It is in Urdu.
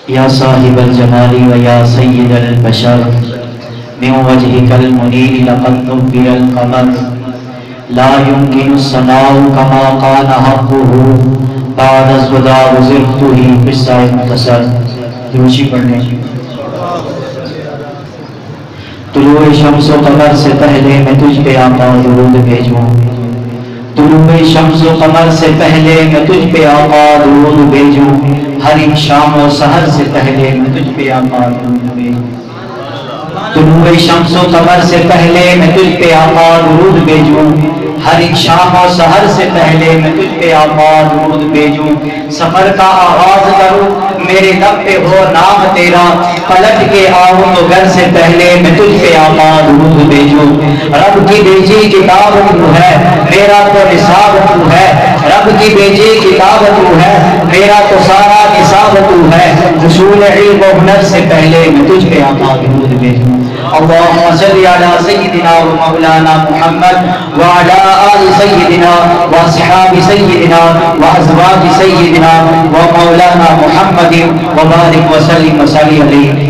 یا صاحب الجمال و یا سید البشر من وجهك المنیر لقد نبر القمر لا يمكن الصناع كما قال حقه بعد الوداع وزرته قصہ مختصر دوشی پڑھنے طلوع شمس و قمر سے پہلے میں تجھ پہ آقا درود بھیجوں طلوع شمس و قمر سے پہلے میں تجھ پہ آقا درود بھیجوں ہر ایک شام و سحر سے پہلے میں تجھ پہ آقا درود بھیجوں طلوع شمس و قمر سے پہلے میں تجھ پہ آقا درود بھیجوں ہر ایک شام و سحر سے پہلے میں تجھ پہ آقا درود بھیجوں سفر کا آغاز کروں میرے لب پہ ہو نام تیرا پلٹ کے آؤں تو گھر سے پہلے میں تجھ پہ آقا درود بھیجوں رب کی بھیجی کتاب تو ہے میرا تو نصاب تو ہے رب کی بھیجی کتاب تو ہے میرا تو سارا نصاب تو ہے حصول علم و ہنر سے پہلے میں تجھ پہ آقا درود بھیجوں اللہم صلی علی سیدنا و مولانا محمد وعلی آل سیدنا و اصحاب سیدنا و ازواج سیدنا و مولانا محمد و بارک و سلم و صلی علیہ